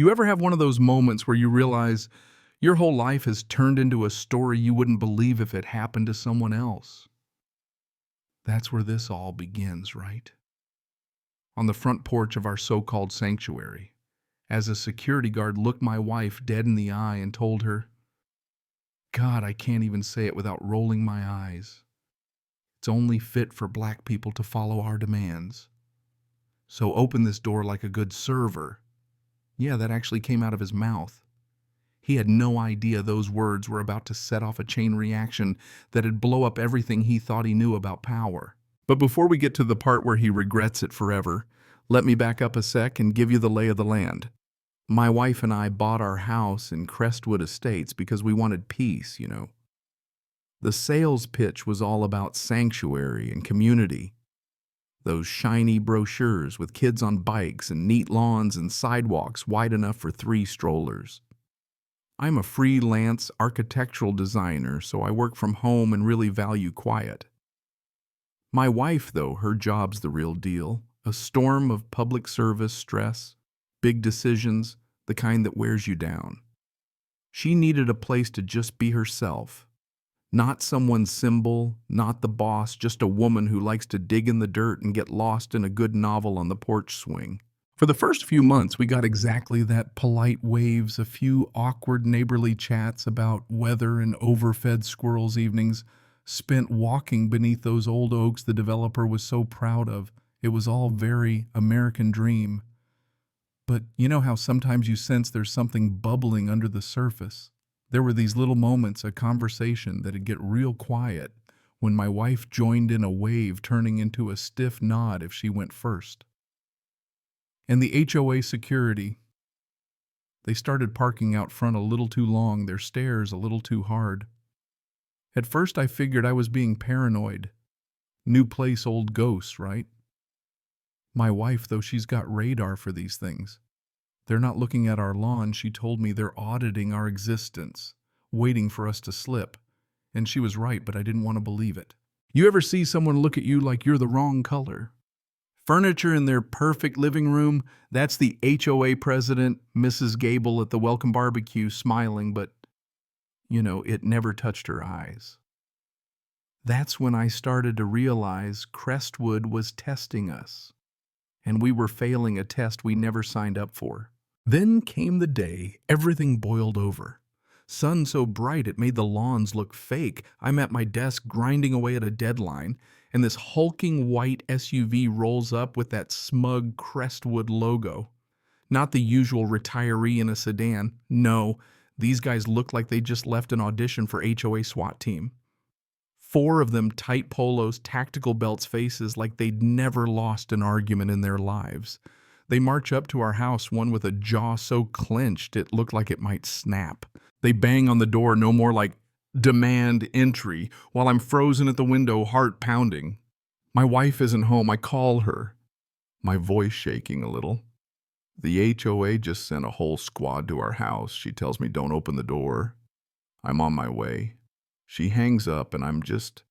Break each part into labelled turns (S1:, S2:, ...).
S1: You ever have one of those moments where you realize your whole life has turned into a story you wouldn't believe if it happened to someone else? That's where this all begins, right? On the front porch of our so-called sanctuary, as a security guard looked my wife dead in the eye and told her, God, I can't even say it without rolling my eyes. It's only fit for black people to follow our demands. So open this door like a good server. Yeah, that actually came out of his mouth. He had no idea those words were about to set off a chain reaction that'd blow up everything he thought he knew about power. But before we get to the part where he regrets it forever, let me back up a sec and give you the lay of the land. My wife and I bought our house in Crestwood Estates because we wanted peace, you know. The sales pitch was all about sanctuary and community. Those shiny brochures with kids on bikes and neat lawns and sidewalks wide enough for 3 strollers. I'm a freelance architectural designer, so I work from home and really value quiet. My wife, though, her job's the real deal. A storm of public service stress, big decisions, the kind that wears you down. She needed a place to just be herself. Not someone's symbol, not the boss, just a woman who likes to dig in the dirt and get lost in a good novel on the porch swing. For the first few months, we got exactly that: polite waves, a few awkward neighborly chats about weather, and overfed squirrels evenings spent walking beneath those old oaks the developer was so proud of. It was all very American dream. But you know how sometimes you sense there's something bubbling under the surface? There were these little moments of conversation that'd get real quiet when my wife joined in a wave turning into a stiff nod if she went first. And the HOA security, they started parking out front a little too long, their stares a little too hard. At first I figured I was being paranoid. New place, old ghosts, right? My wife, though, she's got radar for these things. They're not looking at our lawn. She told me they're auditing our existence, waiting for us to slip. And she was right, but I didn't want to believe it. You ever see someone look at you like you're the wrong color? Furniture in their perfect living room, that's the HOA President, Mrs. Gable at the welcome barbecue, smiling, but, you know, it never touched her eyes. That's when I started to realize Crestwood was testing us, and we were failing a test we never signed up for. Then came the day everything boiled over. Sun so bright it made the lawns look fake. I'm at my desk grinding away at a deadline, and this hulking white SUV rolls up with that smug Crestwood logo. Not the usual retiree in a sedan. No, these guys look like they just left an audition for HOA SWAT Team. 4 of them, tight polos, tactical belts, faces like they'd never lost an argument in their lives. They march up to our house, one with a jaw so clenched it looked like it might snap. They bang on the door, no more like demand entry, while I'm frozen at the window, heart pounding. My wife isn't home. I call her, my voice shaking a little. The HOA just sent a whole squad to our house. She tells me don't open the door. I'm on my way. She hangs up, and I'm just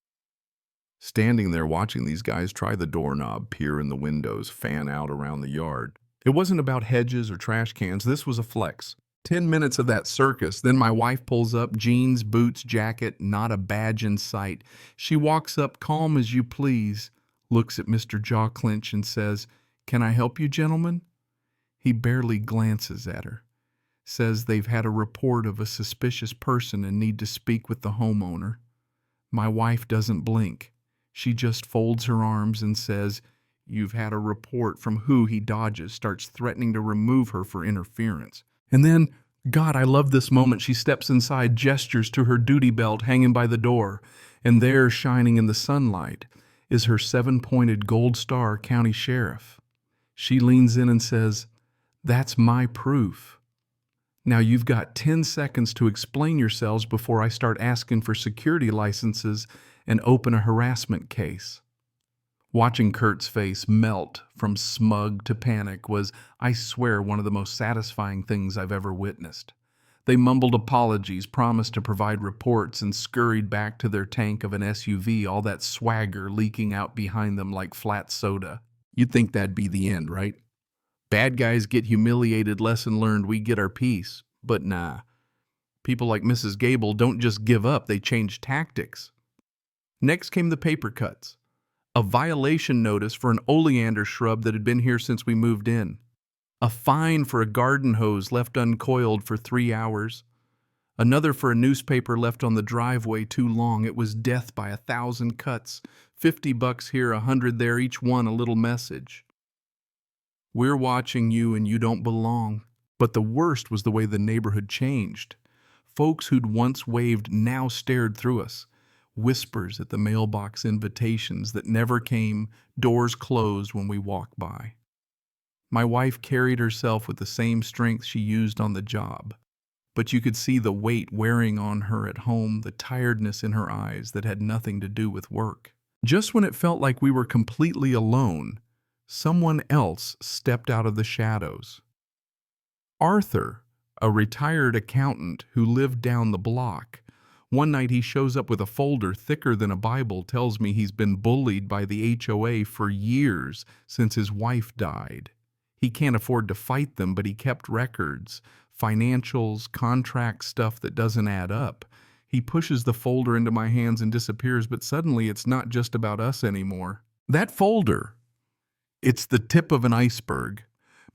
S1: standing there watching these guys try the doorknob, peer in the windows, fan out around the yard. It wasn't about hedges or trash cans. This was a flex. 10 minutes of that circus, then my wife pulls up, jeans, boots, jacket, not a badge in sight. She walks up, calm as you please, looks at Mr. Jaw Clench and says, "Can I help you, gentlemen?" He barely glances at her. Says they've had a report of a suspicious person and need to speak with the homeowner. My wife doesn't blink. She just folds her arms and says, "You've had a report," from who he dodges, starts threatening to remove her for interference. And then, God, I love this moment. She steps inside, gestures to her duty belt hanging by the door, and there, shining in the sunlight, is her 7-pointed gold star county sheriff. She leans in and says, "That's my proof. Now you've got 10 seconds to explain yourselves before I start asking for security licenses and open a harassment case." Watching Kurt's face melt from smug to panic was, I swear, one of the most satisfying things I've ever witnessed. They mumbled apologies, promised to provide reports, and scurried back to their tank of an SUV, all that swagger leaking out behind them like flat soda. You'd think that'd be the end, right? Bad guys get humiliated, lesson learned, we get our peace. But nah, people like Mrs. Gable don't just give up, they change tactics. Next came the paper cuts. A violation notice for an oleander shrub that had been here since we moved in. A fine for a garden hose left uncoiled for 3 hours. Another for a newspaper left on the driveway too long. It was death by 1,000 cuts. $50 here, 100 there, each one a little message. We're watching you and you don't belong. But the worst was the way the neighborhood changed. Folks who'd once waved now stared through us. Whispers at the mailbox, invitations that never came, doors closed when we walked by. My wife carried herself with the same strength she used on the job. But you could see the weight wearing on her at home, the tiredness in her eyes that had nothing to do with work. Just when it felt like we were completely alone, someone else stepped out of the shadows. Arthur, a retired accountant who lived down the block. One night he shows up with a folder thicker than a Bible, tells me he's been bullied by the HOA for years since his wife died. He can't afford to fight them, but he kept records, financials, contract stuff that doesn't add up. He pushes the folder into my hands and disappears, but suddenly it's not just about us anymore. That folder, it's the tip of an iceberg.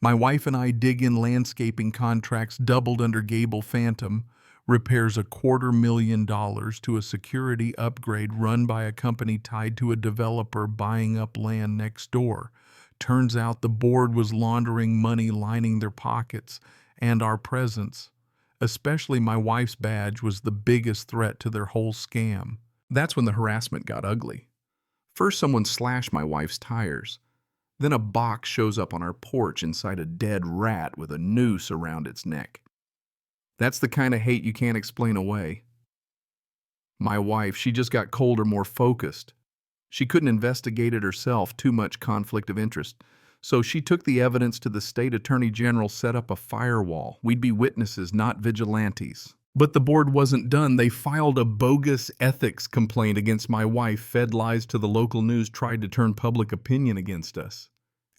S1: My wife and I dig in landscaping contracts doubled under Gable Phantom, repairs $250,000 to a security upgrade run by a company tied to a developer buying up land next door. Turns out the board was laundering money, lining their pockets, and our presence, especially my wife's badge, was the biggest threat to their whole scam. That's when the harassment got ugly. First, someone slashed my wife's tires. Then a box shows up on our porch inside a dead rat with a noose around its neck. That's the kind of hate you can't explain away. My wife, she just got colder, more focused. She couldn't investigate it herself, too much conflict of interest. So she took the evidence to the state attorney general, set up a firewall. We'd be witnesses, not vigilantes. But the board wasn't done. They filed a bogus ethics complaint against my wife, fed lies to the local news, tried to turn public opinion against us.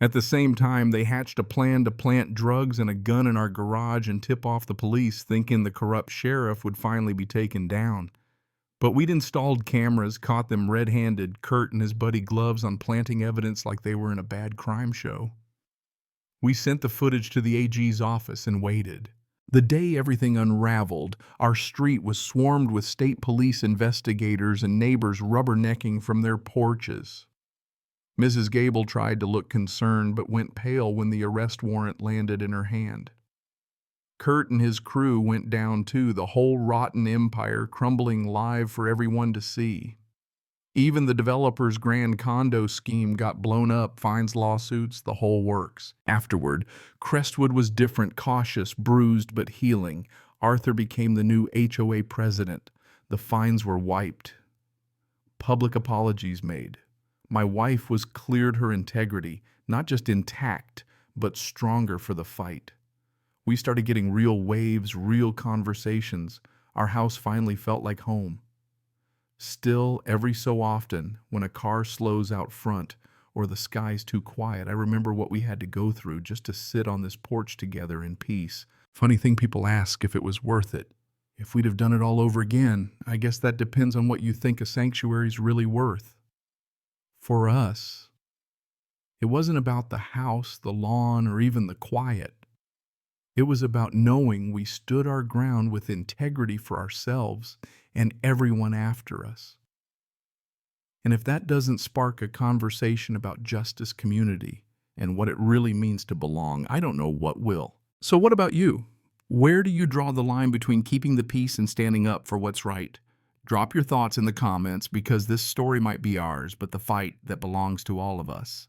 S1: At the same time, they hatched a plan to plant drugs and a gun in our garage and tip off the police, thinking the corrupt sheriff would finally be taken down. But we'd installed cameras, caught them red-handed, Kurt and his buddy Gloves, on planting evidence like they were in a bad crime show. We sent the footage to the AG's office and waited. The day everything unraveled, our street was swarmed with state police investigators and neighbors rubbernecking from their porches. Mrs. Gable tried to look concerned but went pale when the arrest warrant landed in her hand. Kurt and his crew went down too, the whole rotten empire crumbling live for everyone to see. Even the developer's grand condo scheme got blown up, fines, lawsuits, the whole works. Afterward, Crestwood was different, cautious, bruised but healing. Arthur became the new HOA president. The fines were wiped. Public apologies made. My wife was cleared her integrity, not just intact, but stronger for the fight. We started getting real waves, real conversations. Our house finally felt like home. Still, every so often, when a car slows out front or the sky's too quiet, I remember what we had to go through just to sit on this porch together in peace. Funny thing, people ask if it was worth it. If we'd have done it all over again, I guess that depends on what you think a sanctuary's really worth. For us, it wasn't about the house, the lawn, or even the quiet. It was about knowing we stood our ground with integrity for ourselves and everyone after us. And if that doesn't spark a conversation about justice, community, and what it really means to belong, I don't know what will. So what about you? Where do you draw the line between keeping the peace and standing up for what's right? Drop your thoughts in the comments, because this story might be ours, but the fight that belongs to all of us.